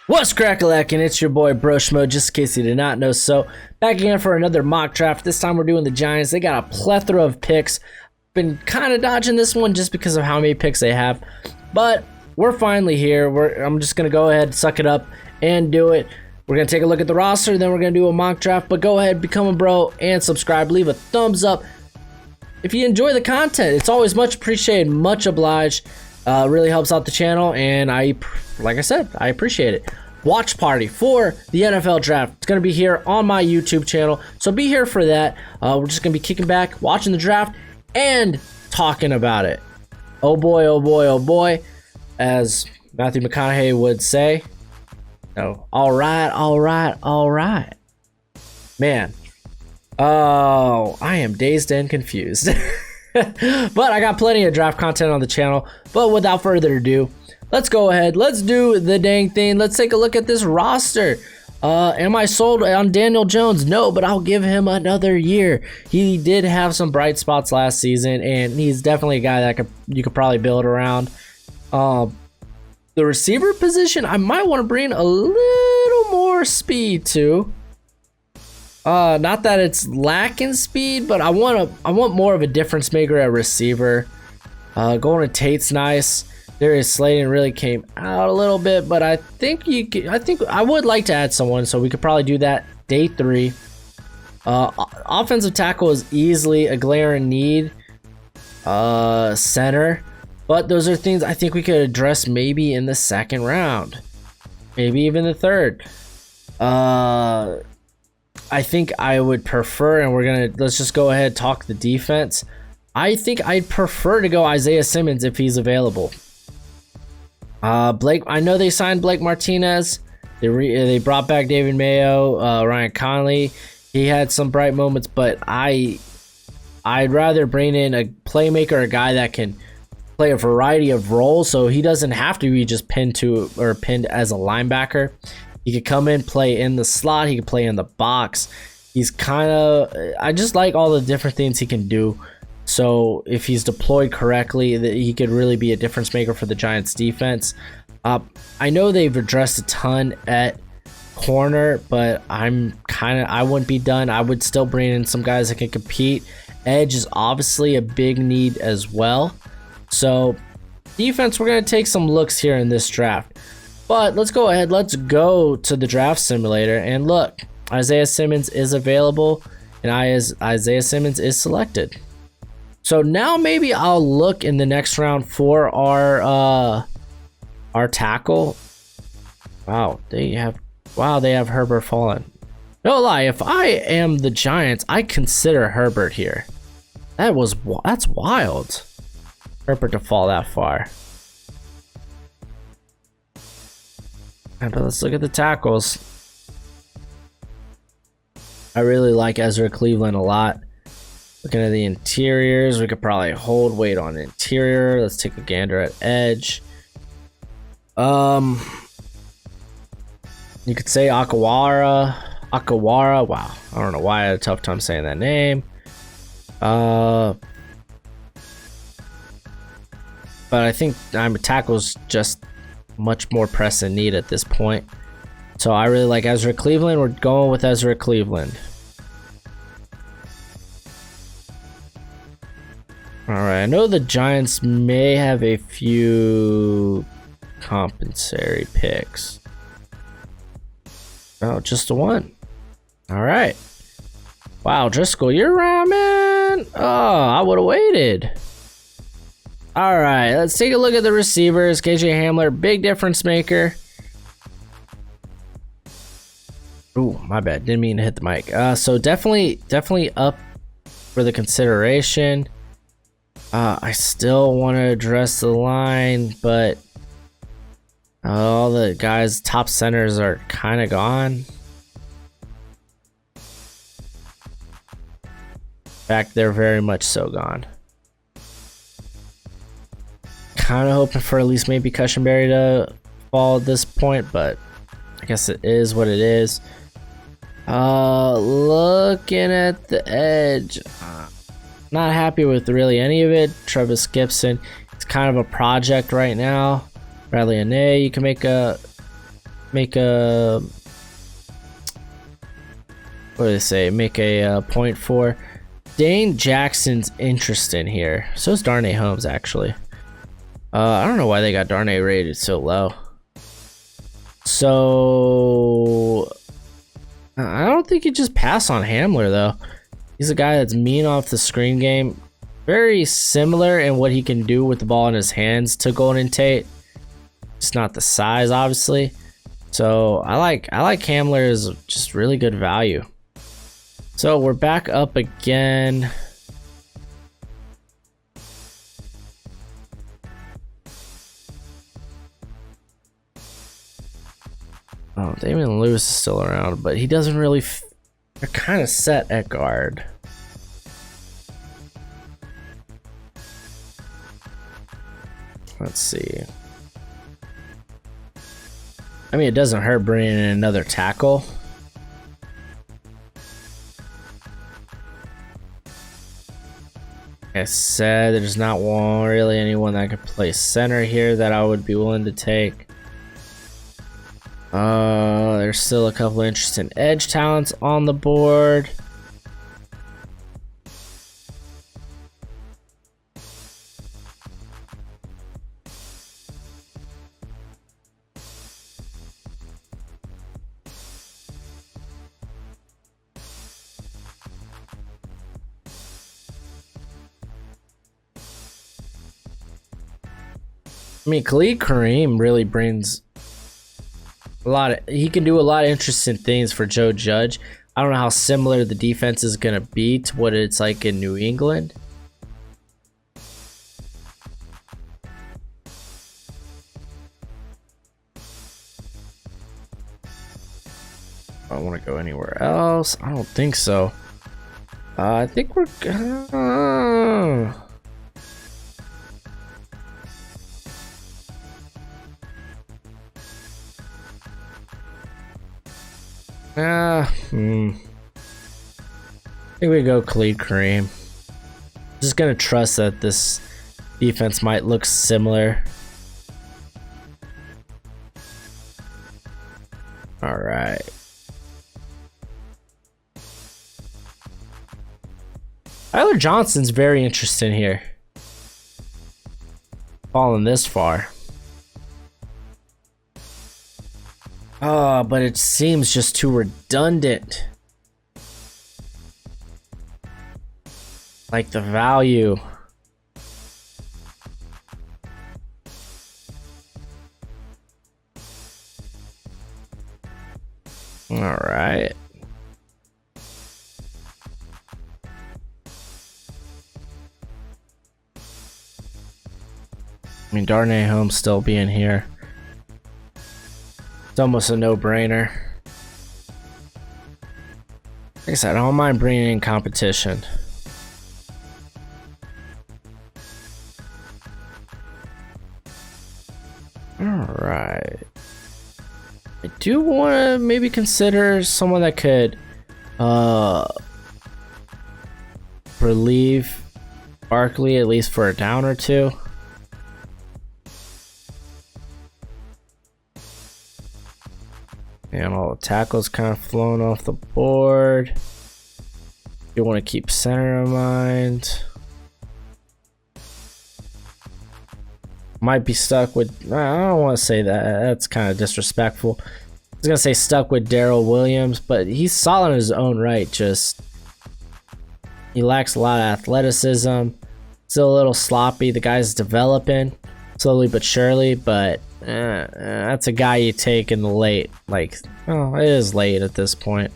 What's crackalackin'? It's your boy Broshmo, just in case you did not know. So, back again for another mock draft. This time we're doing the Giants. They got a plethora of picks. Been kind of dodging this one just because of how many picks they have. But we're finally here. I'm just going to go ahead, suck it up, and do it. We're going to take a look at the roster, then we're going to do a mock draft. But go ahead, become a bro, and subscribe. Leave a thumbs up. If you enjoy the content, it's always much appreciated, much obliged. Really helps out the channel, and like I said, I appreciate it. Watch party for the NFL draft. It's going to be here on my YouTube channel, so be here for that. We're just going to be kicking back, watching the draft, and talking about it. Oh boy, oh boy, oh boy, as Matthew McConaughey would say. Oh, all right, all right, all right. Man, oh, I am dazed and confused. But I got plenty of draft content on the channel. But without further ado, let's go ahead. Let's do the dang thing. Let's take a look at this roster. Am I sold on Daniel Jones? No, but I'll give him another year. He did have some bright spots last season, and he's definitely a guy that you could probably build around. The receiver position, I might want to bring a little more speed to. Not that it's lacking speed, but I want more of a difference maker at receiver. Going to Tate's nice. Darius Slayton really came out a little bit, but I think I would like to add someone, so we could probably do that day 3. Offensive tackle is easily a glaring need. Center, but those are things I think we could address maybe in the 2nd round, maybe even the 3rd. I think I would prefer, and let's just go ahead and talk the defense. I think I'd prefer to go Isaiah Simmons if he's available. Blake, I know they signed Blake Martinez. They brought back David Mayo, Ryan Conley. He had some bright moments, but I'd rather bring in a playmaker, a guy that can play a variety of roles, so he doesn't have to be just pinned as a linebacker. He could come in, play in the slot. He could play in the box. I just like all the different things he can do. So if he's deployed correctly, he could really be a difference maker for the Giants defense. I know they've addressed a ton at corner, but I wouldn't be done. I would still bring in some guys that can compete. Edge is obviously a big need as well. So defense, we're going to take some looks here in this draft. But let's go ahead. Let's go to the draft simulator and look. Isaiah Simmons is available, and Isaiah Simmons is selected. So now maybe I'll look in the next round for our tackle. Wow, they have Herbert fallen. No lie, if I am the Giants, I consider Herbert here. That's wild. Herbert to fall that far. But let's look at the tackles. I really like Ezra Cleveland a lot. Looking at the interiors, we could probably hold weight on interior. Let's take a gander at edge. You could say Akawara. Wow, I don't know why I had a tough time saying that name. But I think tackle's just much more pressing need at this point. So I really like Ezra Cleveland. We're going with Ezra Cleveland. All right, I know the Giants may have a few compensatory picks. Oh, just the one. All right. Wow, Driscoll, you're around, man. Oh, I would have waited. All right, let's take a look at the receivers. KJ Hamler, big difference maker. Ooh, my bad. Didn't mean to hit the mic. So definitely up for the consideration. I still want to address the line, but all the guys' top centers are kind of gone. In fact, they're very much so gone. Kind of hoping for at least maybe Cushenberry to fall at this point, but I guess it is what it is. Looking at the edge, not happy with really any of it. Travis Gibson, it's kind of a project right now. Bradley Anae, you can make a make a, what do they say? Make a point for. Dane Jackson's interesting here. So is Darnay Holmes actually. I don't know why they got Darnay rated so low. So I don't think you just pass on Hamler though. He's a guy that's mean off the screen game. Very similar in what he can do with the ball in his hands to Golden Tate. Just not the size, obviously. So I like Hamler as just really good value. So we're back up again. Oh, Damian Lewis is still around, but he doesn't really. They're kind of set at guard. Let's see. I mean, it doesn't hurt bringing in another tackle. Like I said, there's not really anyone that could play center here that I would be willing to take. There's still a couple interesting edge talents on the board. I mean, Khalid Kareem really brings a lot of, he can do a lot of interesting things for Joe Judge. I don't know how similar the defense is going to be to what it's like in New England. I don't want to go anywhere else. I don't think so. I think we're I think we go Khalid Kareem. Just gonna trust that this defense might look similar. All right. Tyler Johnson's very interesting here. Falling this far. Oh, but it seems just too redundant. Like the value. All right. I mean, Darnay Holmes still being here. It's almost a no-brainer. Like I said, I don't mind bringing in competition. Alright. I do want to maybe consider someone that could relieve Barkley at least for a down or two. And all the tackles kind of flown off the board. You want to keep center in mind. Might be stuck with, I don't want to say that. That's kind of disrespectful. I was going to say stuck with Darrell Williams, but he's solid in his own right. Just, he lacks a lot of athleticism. Still a little sloppy. The guy's developing slowly but surely, but that's a guy you take in the late, like, oh, it is late at this point.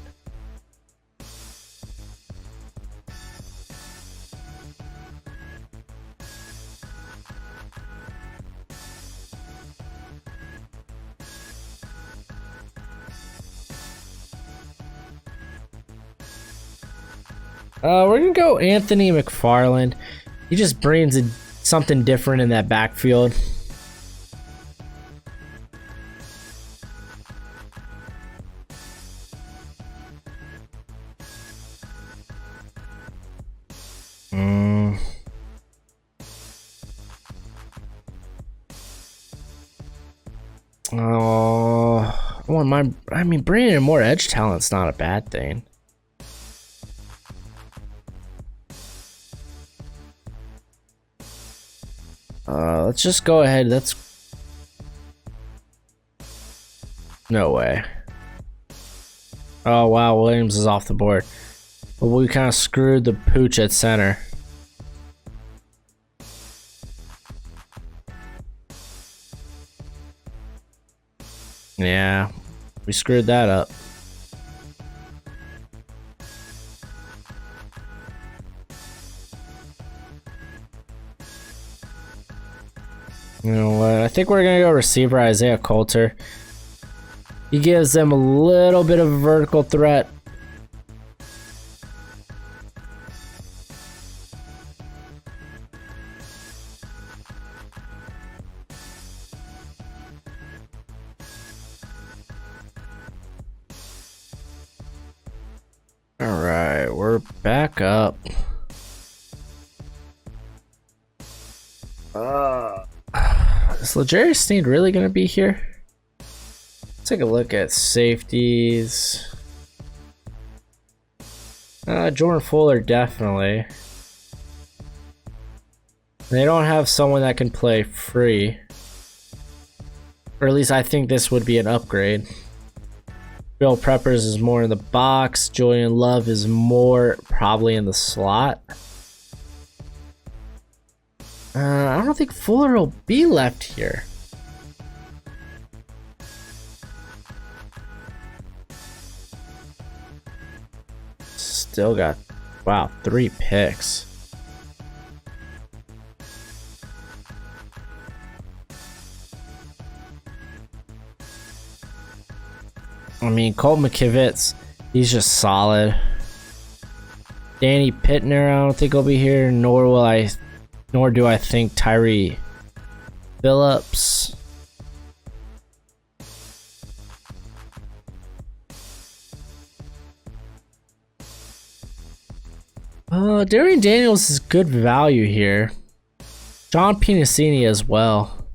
We're gonna go Anthony McFarland. He just brings something different in that backfield. Oh, I wouldn't mind. I mean, bringing in more edge talent's not a bad thing. Let's just go ahead. No way. Oh wow, Williams is off the board. But we kind of screwed the pooch at center. Yeah, we screwed that up. You know what? I think we're gonna go receiver Isaiah Coulter. He gives them a little bit of a vertical threat. All right, we're back up. Is L'Jarius Sneed really gonna be here? Let's take a look at safeties. Jordan Fuller, definitely. They don't have someone that can play free. Or at least I think this would be an upgrade. Bill Preppers is more in the box. Julian Love is more probably in the slot. I don't think Fuller will be left here. Still got, wow, 3 picks. I mean, Colt McKivitz, he's just solid. Danny Pittner, I don't think he'll be here, nor do I think Tyree Phillips. Darian Daniels is good value here. John Pinacini as well.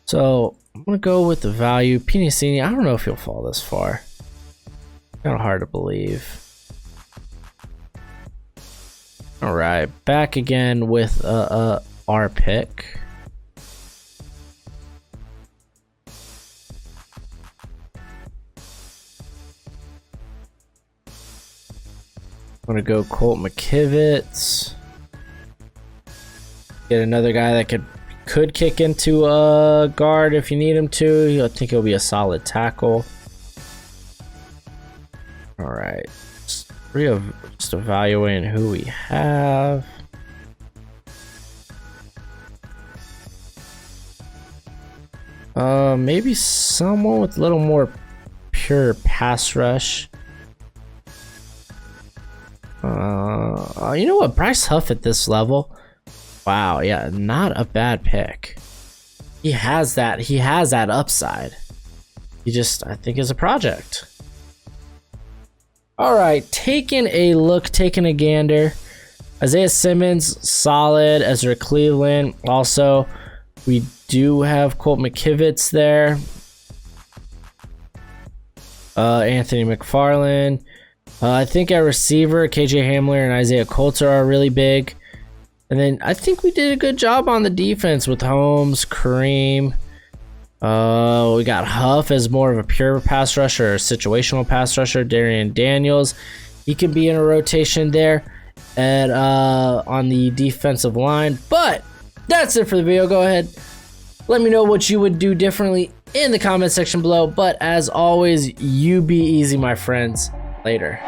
So I'm gonna go with the value. Pinacini, I don't know if he'll fall this far. Kind of hard to believe. All right, back again with our pick. I'm gonna go Colt McKivitz. Get another guy that could kick into a guard if you need him to. I think he'll be a solid tackle. All right, just evaluating who we have. Maybe someone with a little more pure pass rush. You know what? Bryce Huff at this level. Wow, yeah, not a bad pick. He has that upside. He just, I think, is a project. All right, taking a gander. Isaiah Simmons, solid. Ezra Cleveland, also. We do have Colt McKivitz there. Anthony McFarland. I think at receiver, KJ Hamler and Isaiah Coulter are really big. And then I think we did a good job on the defense with Holmes, Kareem. We got Huff as more of a pure pass rusher or situational pass rusher. Darian Daniels, he can be in a rotation there at on the defensive line. But that's it for the video. Go ahead, let me know what you would do differently in the comment section below. But as always, you be easy, my friends. Later.